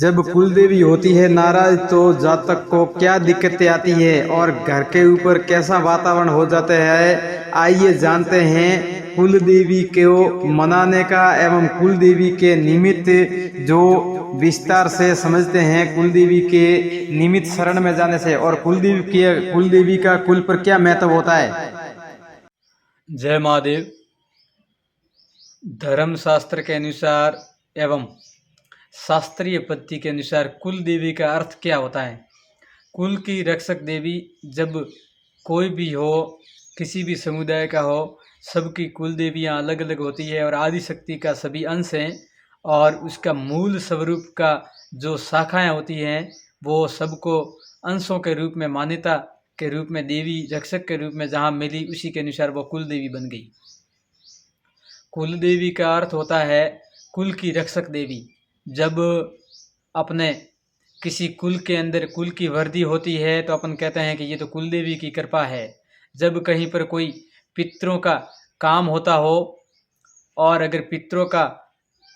जब कुल देवी होती है नाराज तो जातक को क्या दिक्कतें आती है और घर के ऊपर कैसा वातावरण हो जाता है, आइए जानते हैं कुल देवी को मनाने का एवं कुल देवी के निमित्त जो विस्तार से समझते हैं कुल देवी के निमित्त शरण में जाने से, और कुल देवी का कुल पर क्या महत्व होता है। जय महादेव। धर्मशास्त्र के अनुसार एवं शास्त्रीय पद्धति के अनुसार कुल देवी का अर्थ क्या होता है। कुल की रक्षक देवी, जब कोई भी हो, किसी भी समुदाय का हो, सबकी कुल देवियाँ अलग अलग होती है और आदि शक्ति का सभी अंश हैं और उसका मूल स्वरूप का जो शाखाएं होती हैं वो सबको अंशों के रूप में, मान्यता के रूप में, देवी रक्षक के रूप में जहाँ मिली उसी के अनुसार वो कुल देवी बन गई। कुल देवी का अर्थ होता है कुल की रक्षक देवी। जब अपने किसी कुल के अंदर कुल की वृद्धि होती है तो अपन कहते हैं कि ये तो कुल देवी की कृपा है। जब कहीं पर कोई पितरों का काम होता हो और अगर पितरों का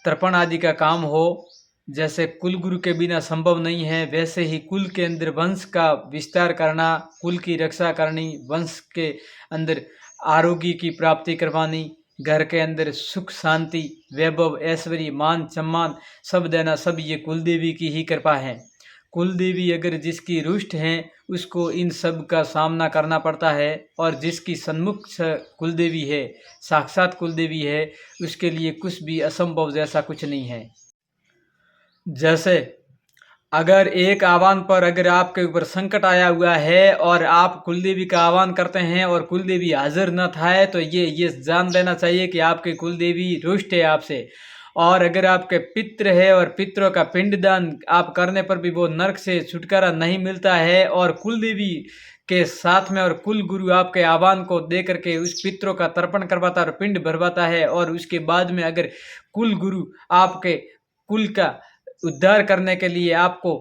तर्पण आदि का काम हो, जैसे कुल गुरु के बिना संभव नहीं है, वैसे ही कुल के अंदर वंश का विस्तार करना, कुल की रक्षा करनी, वंश के अंदर आरोग्य की प्राप्ति करवानी, घर के अंदर सुख शांति वैभव ऐश्वर्य मान सम्मान सब देना, सब ये कुल देवी की ही कृपा है। कुल देवी अगर जिसकी रुष्ट हैं उसको इन सब का सामना करना पड़ता है, और जिसकी सन्मुख कुल देवी है, साक्षात कुल देवी है, उसके लिए कुछ भी असंभव जैसा कुछ नहीं है। जैसे अगर एक आह्वान पर अगर आपके ऊपर संकट आया हुआ है और आप कुलदेवी का आह्वान करते हैं और कुलदेवी हाजिर न थाए, तो ये जान लेना चाहिए कि आपकी कुलदेवी रुष्ट है आपसे। और अगर आपके पितृ है और पितरों का पिंडदान आप करने पर भी वो नरक से छुटकारा नहीं मिलता है, और कुलदेवी के साथ में और कुल गुरु आपके आह्वान को दे करके उस पितरों का तर्पण करवाता है और पिंड भरवाता है, और उसके बाद में अगर कुल गुरु आपके कुल का उद्धार करने के लिए आपको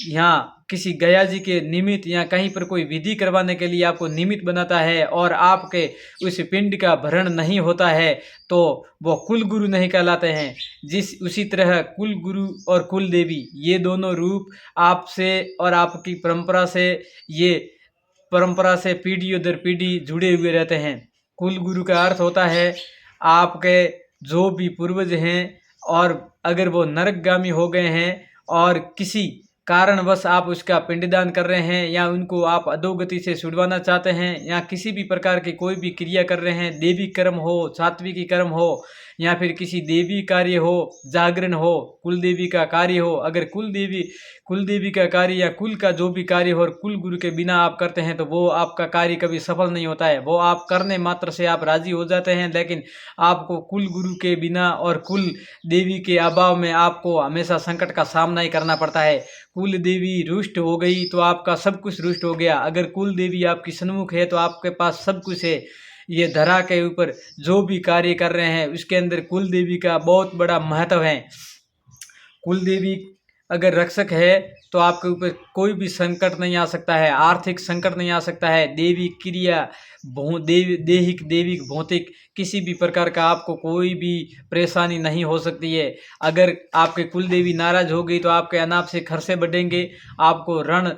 यहाँ किसी गया जी के निमित्त या कहीं पर कोई विधि करवाने के लिए आपको निमित्त बनाता है और आपके उस पिंड का भरण नहीं होता है, तो वो कुल गुरु नहीं कहलाते हैं। उसी तरह कुल गुरु और कुल देवी ये दोनों रूप आपसे और आपकी परंपरा से पीढ़ियों दर पीढ़ी जुड़े हुए रहते हैं। कुल गुरु का अर्थ होता है आपके जो भी पूर्वज हैं और अगर वो नरकगामी हो गए हैं और किसी कारणवश आप उसका पिंडदान कर रहे हैं या उनको आप अधोगति से छुड़वाना चाहते हैं या किसी भी प्रकार की कोई भी क्रिया कर रहे हैं, देवी कर्म हो, सात्विकी कर्म हो या फिर किसी देवी कार्य हो, जागरण हो, कुल देवी का कार्य हो, अगर कुल देवी का कार्य या कुल का जो भी कार्य हो और कुल गुरु के बिना आप करते हैं तो वो आपका कार्य कभी सफल नहीं होता है। वो आप करने मात्र से आप राजी हो जाते हैं, लेकिन आपको कुल गुरु के बिना और कुल देवी के अभाव में आपको हमेशा संकट का सामना ही करना पड़ता है। कुल देवी रुष्ट हो गई तो आपका सब कुछ रुष्ट हो गया। अगर कुल देवी आपकी सन्मुख है तो आपके पास सब कुछ है। ये धरा के ऊपर जो भी कार्य कर रहे हैं उसके अंदर कुल देवी का बहुत बड़ा महत्व है। कुल देवी अगर रक्षक है तो आपके ऊपर कोई भी संकट नहीं आ सकता है, आर्थिक संकट नहीं आ सकता है, देवी क्रिया देहिक देविक भौतिक किसी भी प्रकार का आपको कोई भी परेशानी नहीं हो सकती है। अगर आपके कुल देवी नाराज हो गई तो आपके अनाप से खर्चे बढ़ेंगे, आपको ऋण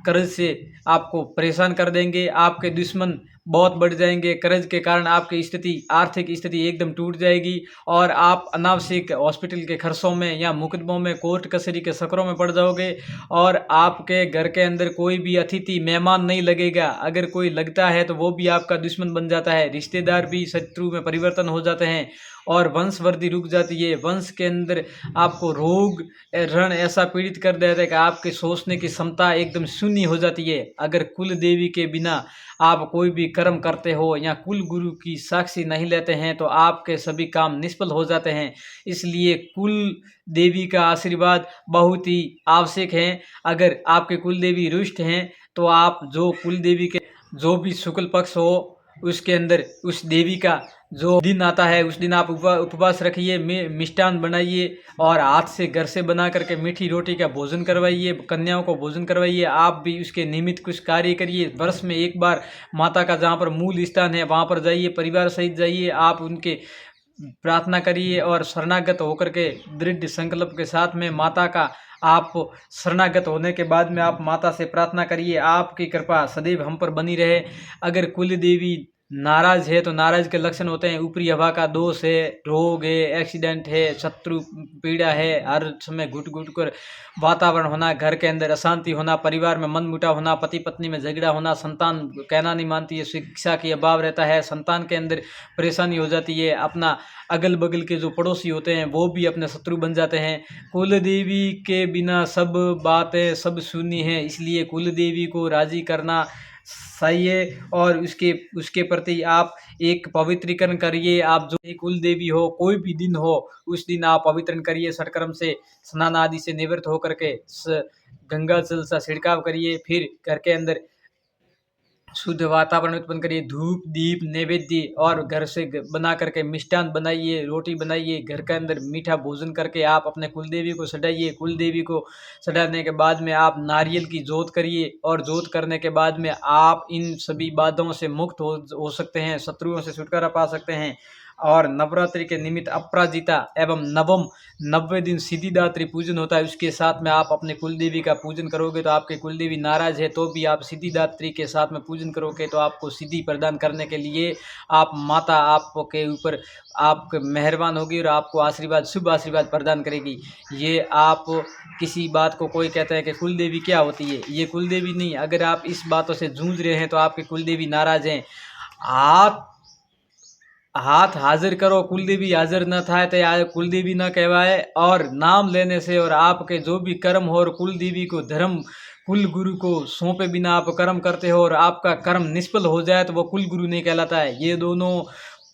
कर्ज से आपको परेशान कर देंगे, आपके दुश्मन बहुत बढ़ जाएंगे, कर्ज के कारण आपकी स्थिति आर्थिक स्थिति एकदम टूट जाएगी और आप अनावश्यक हॉस्पिटल के खर्चों में या मुकदमों में कोर्ट कचहरी के चक्करों में पड़ जाओगे और आपके घर के अंदर कोई भी अतिथि मेहमान नहीं लगेगा। अगर कोई लगता है तो वो भी आपका दुश्मन बन जाता है, रिश्तेदार भी शत्रु में परिवर्तन हो जाते हैं और वंशवृद्धि रुक जाती है। वंश के अंदर आपको रोग ऋण ऐसा पीड़ित कर देता है कि आपके सोचने की क्षमता एकदम शून्य हो जाती है। अगर कुल देवी के बिना आप कोई भी कर्म करते हो या कुल गुरु की साक्षी नहीं लेते हैं तो आपके सभी काम निष्फल हो जाते हैं। इसलिए कुल देवी का आशीर्वाद बहुत ही आवश्यक है। अगर आपके कुल देवी रुष्ट हैं तो आप जो कुल देवी के जो भी शुक्ल पक्ष हो उसके अंदर उस देवी का जो दिन आता है उस दिन आप उपवास रखिए, मिष्ठान बनाइए और हाथ से घर से बना करके मीठी रोटी का भोजन करवाइए, कन्याओं को भोजन करवाइए। आप भी उसके निमित्त कुछ कार्य करिए। वर्ष में एक बार माता का जहाँ पर मूल स्थान है वहाँ पर जाइए, परिवार सहित जाइए। आप उनके प्रार्थना करिए और शरणागत होकर के दृढ़ संकल्प के साथ में माता का आप शरणागत होने के बाद में आप माता से प्रार्थना करिए, आपकी कृपा सदैव हम पर बनी रहे। अगर कुल देवी नाराज है तो नाराज के लक्षण होते हैं ऊपरी हवा का दोष है, रोग है, एक्सीडेंट है, शत्रु पीड़ा है, हर समय घुट घुट कर वातावरण होना, घर के अंदर अशांति होना, परिवार में मनमुटाव होना, पति पत्नी में झगड़ा होना, संतान कहना नहीं मानती है, शिक्षा की अभाव रहता है, संतान के अंदर परेशानी हो जाती है, अपना अगल बगल के जो पड़ोसी होते हैं वो भी अपने शत्रु बन जाते हैं। कुल देवी के बिना सब बातें सब शून्य हैं, इसलिए कुल देवी को राजी करना सही है और उसके उसके प्रति आप एक पवित्रीकरण करिए। आप जो भी कुल देवी हो, कोई भी दिन हो, उस दिन आप पवित्रण करिए, सटकर्म से स्नान आदि से निवृत्त होकर के गंगा जल से छिड़काव करिए। फिर घर के अंदर शुद्ध वातावरण उत्पन्न करिए, धूप दीप नैवेद्य और घर से बना करके मिष्ठान बनाइए, रोटी बनाइए, घर के अंदर मीठा भोजन करके आप अपने कुल देवी को सजाइए। कुल देवी को सजाने के बाद में आप नारियल की जोत करिए और जोत करने के बाद में आप इन सभी बाधाओं से मुक्त हो सकते हैं, शत्रुओं से छुटकारा पा सकते हैं। और नवरात्रि के निमित्त अपराजिता एवं नवम 90 दिन सिद्धिदात्री पूजन होता है, उसके साथ में आप अपने कुल देवी का पूजन करोगे तो आपके कुल देवी नाराज है तो भी आप सिद्धिदात्री के साथ में पूजन करोगे तो आपको सिद्धि प्रदान करने के लिए आप माता आपके ऊपर आप मेहरबान होगी और आपको आशीर्वाद शुभ आशीर्वाद प्रदान करेगी। ये आप किसी बात को कोई कहता है कि कुल देवी क्या होती है, ये कुल देवी नहीं। अगर आप इस बातों से जूझ रहे हैं तो आपके कुल देवी नाराज हैं। आप हाथ हाजिर करो, कुलदेवी हाजिर न थाय तो या कुलदेवी न कहवाए। और नाम लेने से और आपके जो भी कर्म हो और कुलदेवी को धर्म कुल गुरु को सौंपे बिना आप कर्म करते हो और आपका कर्म निष्फल हो जाए तो वो कुल गुरु नहीं कहलाता है। ये दोनों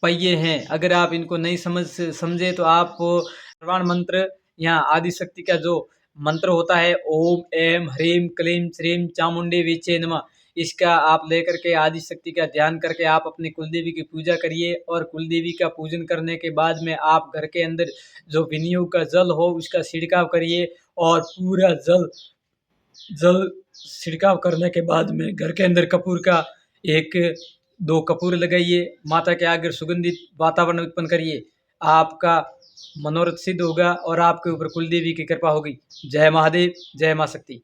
पहिए हैं, अगर आप इनको नहीं समझे तो आप सर्वाण मंत्र यहाँ आदिशक्ति का जो मंत्र होता है ओम एम ह्रीम क्लीम श्रीम चामुंडे विचे नमः, इसका आप लेकर के आदि शक्ति का ध्यान करके आप अपनी कुलदेवी की पूजा करिए। और कुलदेवी का पूजन करने के बाद में आप घर के अंदर जो विनियोग का जल हो उसका छिड़काव करिए और पूरा जल छिड़काव करने के बाद में घर के अंदर कपूर का 1-2 कपूर लगाइए, माता के आगे सुगंधित वातावरण उत्पन्न करिए। आपका मनोरथ सिद्ध होगा और आपके ऊपर कुलदेवी की कृपा होगी। जय महादेव, जय मां शक्ति।